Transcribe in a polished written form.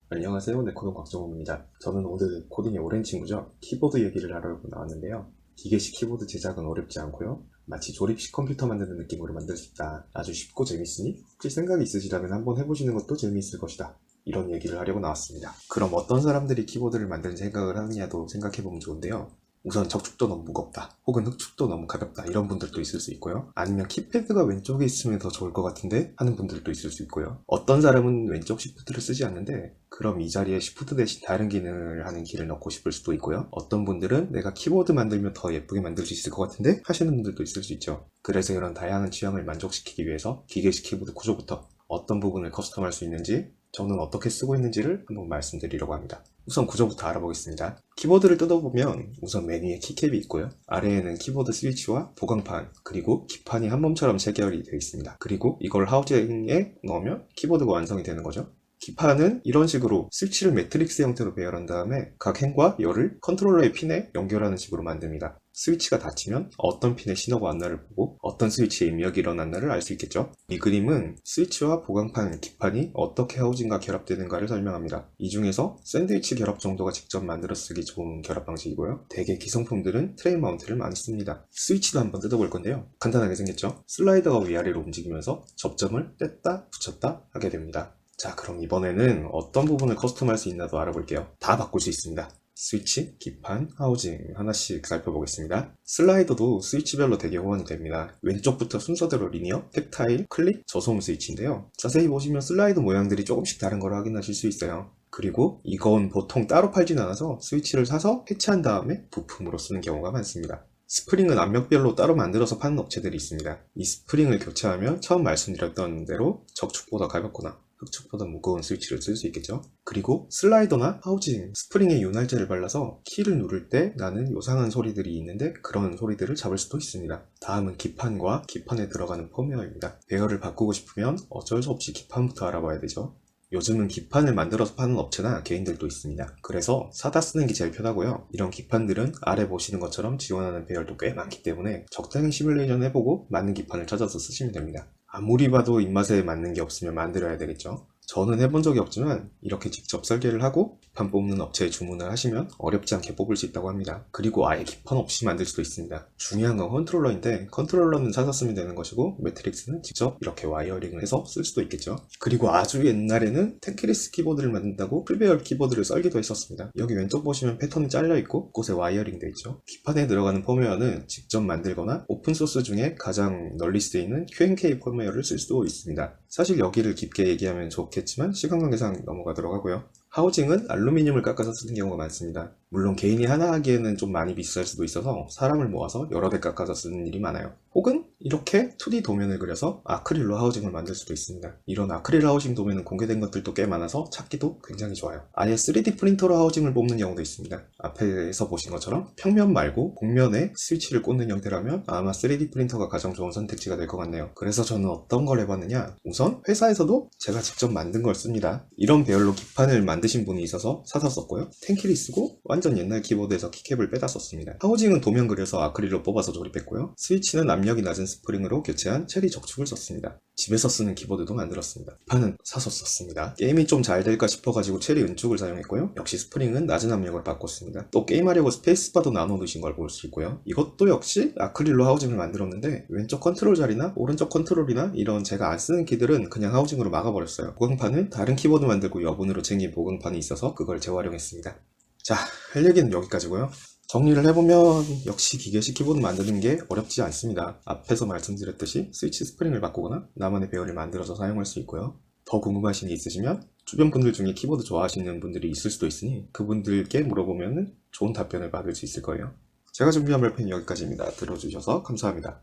안녕하세요. 네코동 곽정호입니다. 저는 오늘 코딩에 오랜 친구죠. 키보드 얘기를 하려고 나왔는데요. 기계식 키보드 제작은 어렵지 않고요. 마치 조립식 컴퓨터 만드는 느낌으로 만들 수 있다. 아주 쉽고 재밌으니 혹시 생각이 있으시다면 한번 해보시는 것도 재미있을 것이다. 이런 얘기를 하려고 나왔습니다. 그럼 어떤 사람들이 키보드를 만드는 생각을 하느냐도 생각해보면 좋은데요. 우선 적축도 너무 무겁다, 혹은 흑축도 너무 가볍다, 이런 분들도 있을 수 있고요. 아니면 키패드가 왼쪽에 있으면 더 좋을 것 같은데 하는 분들도 있을 수 있고요. 어떤 사람은 왼쪽 시프트를 쓰지 않는데 그럼 이 자리에 시프트 대신 다른 기능을 하는 키를 넣고 싶을 수도 있고요. 어떤 분들은 내가 키보드 만들면 더 예쁘게 만들 수 있을 것 같은데 하시는 분들도 있을 수 있죠. 그래서 이런 다양한 취향을 만족시키기 위해서 기계식 키보드 구조부터 어떤 부분을 커스텀할 수 있는지, 저는 어떻게 쓰고 있는지를 한번 말씀드리려고 합니다. 우선 구조부터 알아보겠습니다. 키보드를 뜯어보면 우선 메뉴에 키캡이 있고요. 아래에는 키보드 스위치와 보강판, 그리고 기판이 한 몸처럼 체결이 되어 있습니다. 그리고 이걸 하우징에 넣으면 키보드가 완성이 되는 거죠. 기판은 이런 식으로 스위치를 매트릭스 형태로 배열한 다음에 각 행과 열을 컨트롤러의 핀에 연결하는 식으로 만듭니다. 스위치가 닫히면 어떤 핀의 신호가 왔나를 보고 어떤 스위치에 입력이 일어났나를 알 수 있겠죠. 이 그림은 스위치와 보강판, 기판이 어떻게 하우징과 결합되는가를 설명합니다. 이 중에서 샌드위치 결합 정도가 직접 만들어 쓰기 좋은 결합 방식이고요. 대개 기성품들은 트레이 마운트를 많이 씁니다. 스위치도 한번 뜯어볼 건데요. 간단하게 생겼죠. 슬라이더가 위아래로 움직이면서 접점을 뗐다 붙였다 하게 됩니다. 자, 그럼 이번에는 어떤 부분을 커스텀할 수 있나도 알아볼게요. 다 바꿀 수 있습니다. 스위치, 기판, 하우징 하나씩 살펴보겠습니다. 슬라이더도 스위치별로 되게 호환이 됩니다. 왼쪽부터 순서대로 리니어, 텍타일, 클릭, 저소음 스위치인데요. 자세히 보시면 슬라이더 모양들이 조금씩 다른 걸 확인하실 수 있어요. 그리고 이건 보통 따로 팔진 않아서 스위치를 사서 해체한 다음에 부품으로 쓰는 경우가 많습니다. 스프링은 압력별로 따로 만들어서 파는 업체들이 있습니다. 이 스프링을 교체하면 처음 말씀드렸던 대로 적축보다 가볍거나 흑축보다 무거운 스위치를 쓸 수 있겠죠. 그리고 슬라이더나 하우징, 스프링에 윤활제를 발라서 키를 누를 때 나는 요상한 소리들이 있는데 그런 소리들을 잡을 수도 있습니다. 다음은 기판과 기판에 들어가는 펌웨어입니다. 배열을 바꾸고 싶으면 어쩔 수 없이 기판부터 알아봐야 되죠. 요즘은 기판을 만들어서 파는 업체나 개인들도 있습니다. 그래서 사다 쓰는 게 제일 편하고요. 이런 기판들은 아래 보시는 것처럼 지원하는 배열도 꽤 많기 때문에 적당히 시뮬레이션 해보고 맞는 기판을 찾아서 쓰시면 됩니다. 아무리 봐도 입맛에 맞는 게 없으면 만들어야 되겠죠. 저는 해본 적이 없지만 이렇게 직접 설계를 하고 기판 뽑는 업체에 주문을 하시면 어렵지 않게 뽑을 수 있다고 합니다. 그리고 아예 기판 없이 만들 수도 있습니다. 중요한 건 컨트롤러인데 컨트롤러는 사서 쓰면 되는 것이고 매트릭스는 직접 이렇게 와이어링을 해서 쓸 수도 있겠죠. 그리고 아주 옛날에는 텐키리스 키보드를 만든다고 풀배열 키보드를 썰기도 했었습니다. 여기 왼쪽 보시면 패턴이 잘려있고 곳에 와이어링 되어 있죠. 기판에 들어가는 펌웨어는 직접 만들거나 오픈소스 중에 가장 널리 쓰이는 QNK 펌웨어를 쓸 수도 있습니다. 사실 여기를 깊게 얘기하면 좋겠지만 시간 관계상 넘어가도록 하고요. 하우징은 알루미늄을 깎아서 쓰는 경우가 많습니다. 물론 개인이 하나 하기에는 좀 많이 비쌀 수도 있어서 사람을 모아서 여러 대 깎아서 쓰는 일이 많아요. 혹은 이렇게 2D 도면을 그려서 아크릴로 하우징을 만들 수도 있습니다. 이런 아크릴 하우징 도면은 공개된 것들도 꽤 많아서 찾기도 굉장히 좋아요. 아예 3D 프린터로 하우징을 뽑는 경우도 있습니다. 앞에서 보신 것처럼 평면 말고 곡면에 스위치를 꽂는 형태라면 아마 3D 프린터가 가장 좋은 선택지가 될 것 같네요. 그래서 저는 어떤 걸 해봤느냐, 우선 회사에서도 제가 직접 만든 걸 씁니다. 이런 배열로 기판을 만드신 분이 있어서 사서 썼고요. 텐키리 쓰고 완전 옛날 키보드에서 키캡을 빼다 썼습니다. 하우징은 도면 그려서 아크릴로 뽑아서 조립했고요. 스위치는 압력이 낮은 스프링으로 교체한 체리 적축을 썼습니다. 집에서 쓰는 키보드도 만들었습니다. 기판은 사서 썼습니다. 게임이 좀 잘 될까 싶어가지고 체리 은축을 사용했고요. 역시 스프링은 낮은 압력을 바꿨습니다. 또 게임하려고 스페이스바도 나눠 두신 걸 볼 수 있고요. 이것도 역시 아크릴로 하우징을 만들었는데 왼쪽 컨트롤 자리나 오른쪽 컨트롤이나 이런 제가 안 쓰는 키들은 그냥 하우징으로 막아버렸어요. 보강판은 다른 키보드 만들고 여분으로 챙긴 보강판이 있어서 그걸 재활용했습니다. 자, 할 얘기는 여기까지고요. 정리를 해보면 역시 기계식 키보드 만드는 게 어렵지 않습니다. 앞에서 말씀드렸듯이 스위치 스프링을 바꾸거나 나만의 배열을 만들어서 사용할 수 있고요. 더 궁금하신 게 있으시면 주변 분들 중에 키보드 좋아하시는 분들이 있을 수도 있으니 그분들께 물어보면 좋은 답변을 받을 수 있을 거예요. 제가 준비한 발표는 여기까지입니다. 들어주셔서 감사합니다.